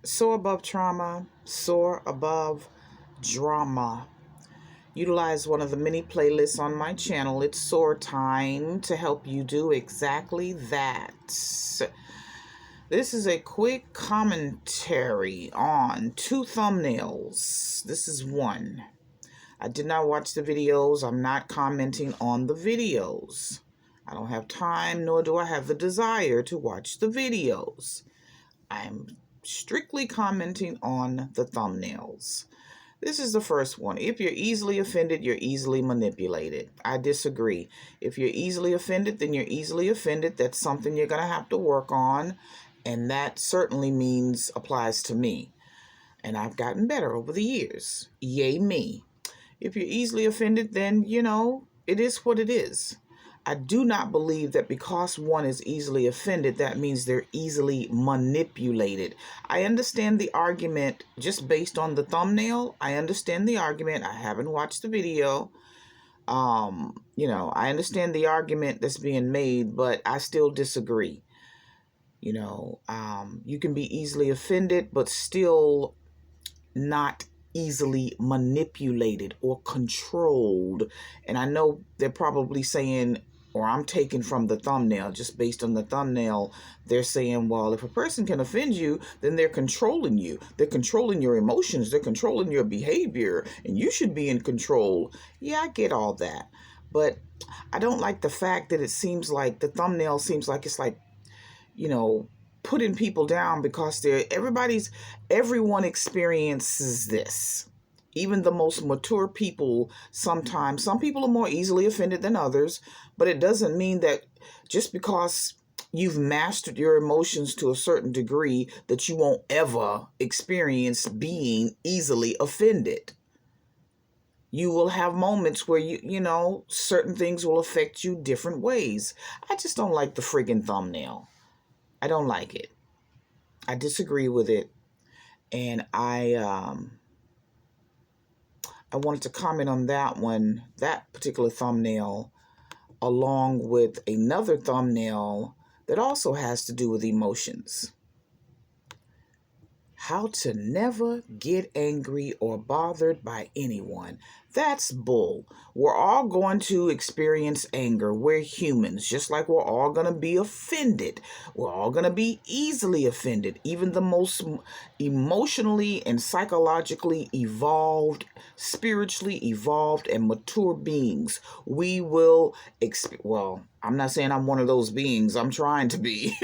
Soar above trauma, soar above drama. Utilize one of the many playlists on my channel, ItsSoarTime, to help you do exactly that. This is a quick commentary on 2 thumbnails. This is one. I did not watch the videos. I'm not commenting on the videos. I don't have time, nor do I have the desire to watch the videos. I'm strictly commenting on the thumbnails. This is the first one. If you're easily offended, you're easily manipulated. I disagree. If you're easily offended, then you're easily offended. That's something you're going to have to work on. And that certainly applies to me. And I've gotten better over the years. Yay me. If you're easily offended, then, it is what it is. I do not believe that because one is easily offended, that means they're easily manipulated. I understand the argument just based on the thumbnail. I understand the argument. I haven't watched the video. I understand the argument that's being made, but I still disagree. You can be easily offended, but still not easily manipulated or controlled. And I know they're probably saying, or I'm taking from the thumbnail, just based on the thumbnail, they're saying, well, if a person can offend you, then they're controlling you. They're controlling your emotions. They're controlling your behavior, and you should be in control. Yeah, I get all that. But I don't like the fact that it seems like the thumbnail seems like it's like, putting people down because everyone experiences this. Even the most mature people, sometimes, some people are more easily offended than others, but it doesn't mean that just because you've mastered your emotions to a certain degree that you won't ever experience being easily offended. You will have moments where certain things will affect you different ways. I just don't like the friggin' thumbnail. I don't like it. I disagree with it. And I wanted to comment on that particular thumbnail, along with another thumbnail that also has to do with emotions. How to never get angry or bothered by anyone. That's bull. We're all going to experience anger. We're humans, just like we're all going to be offended. We're all going to be easily offended. Even the most emotionally and psychologically evolved, spiritually evolved, and mature beings. We will I'm not saying I'm one of those beings. I'm trying to be.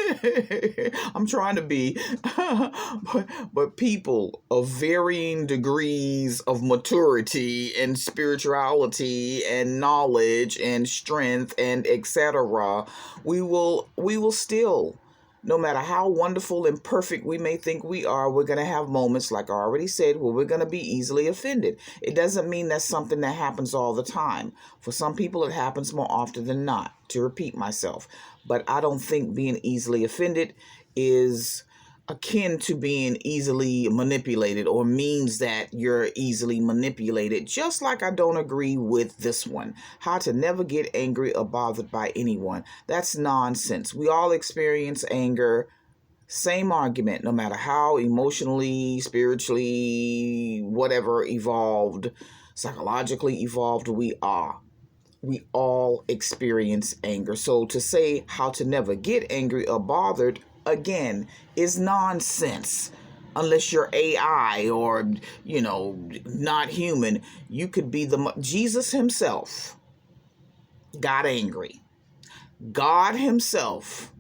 but people of varying degrees of maturity and spirituality and knowledge and strength and etc. We will still, no matter how wonderful and perfect we may think we are, we're going to have moments, like I already said, where we're going to be easily offended. It doesn't mean that's something that happens all the time. For some people, it happens more often than not, to repeat myself. But I don't think being easily offended is akin to being easily manipulated, or means that you're easily manipulated, just like I don't agree with this one. How to never get angry or bothered by anyone. That's nonsense. We all experience anger. Same argument, no matter how emotionally, spiritually, whatever evolved, psychologically evolved we are. We all experience anger. So to say how to never get angry or bothered, again, is nonsense. Unless you're AI or, not human. You could be Jesus himself got angry. God himself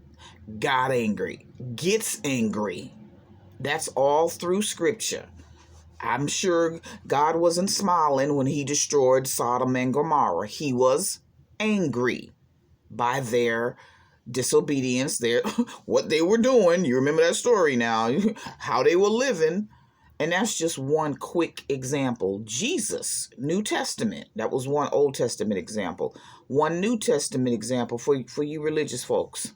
got angry, gets angry. That's all through scripture. I'm sure God wasn't smiling when he destroyed Sodom and Gomorrah. He was angry by their disobedience, what they were doing. You remember that story now, how they were living. And that's just one quick example. Jesus, New Testament, that was one Old Testament example. One New Testament example for you religious folks.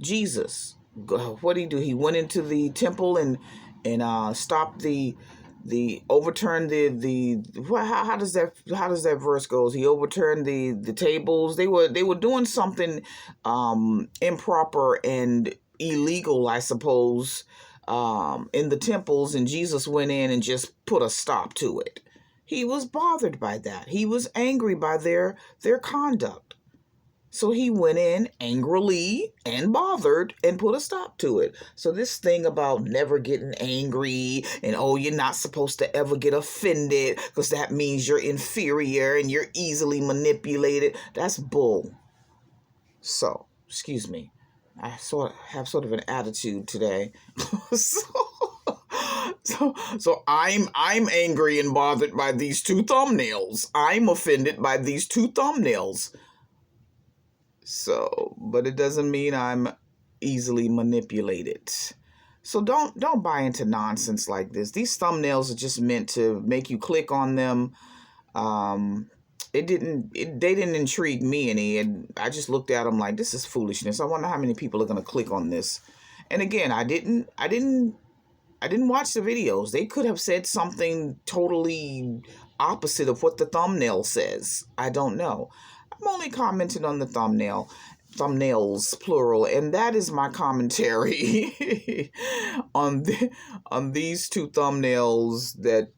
Jesus, what did he do? He went into the temple and stopped overturned how does that verse goes? He overturned the tables. They were doing something improper and illegal, I suppose, in the temples, and Jesus went in and just put a stop to it. He was bothered by that. He was angry by their conduct. So he went in angrily and bothered and put a stop to it. So this thing about never getting angry and, oh, you're not supposed to ever get offended because that means you're inferior and you're easily manipulated, that's bull. So, excuse me, I have sort of an attitude today. So I'm angry and bothered by these two thumbnails. I'm offended by these two thumbnails. So, but it doesn't mean I'm easily manipulated. So don't buy into nonsense like this. These thumbnails are just meant to make you click on them. They didn't intrigue me any, and I just looked at them like, this is foolishness. I wonder how many people are going to click on this. And again, I didn't watch the videos. They could have said something totally opposite of what the thumbnail says. I don't know. I'm only commenting on the thumbnails, plural, and that is my commentary on these two thumbnails that,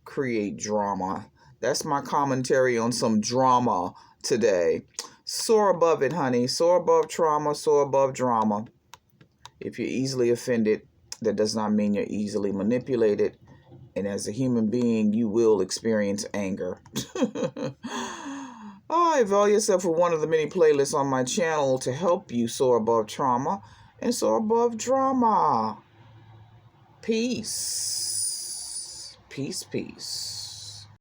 create drama. That's my commentary on some drama today. Soar above it, honey. Soar above trauma, soar above drama. If you're easily offended, that does not mean you're easily manipulated. And as a human being, you will experience anger. Avail yourself with one of the many playlists on my channel to help you soar above trauma and soar above drama. Peace. Peace, peace.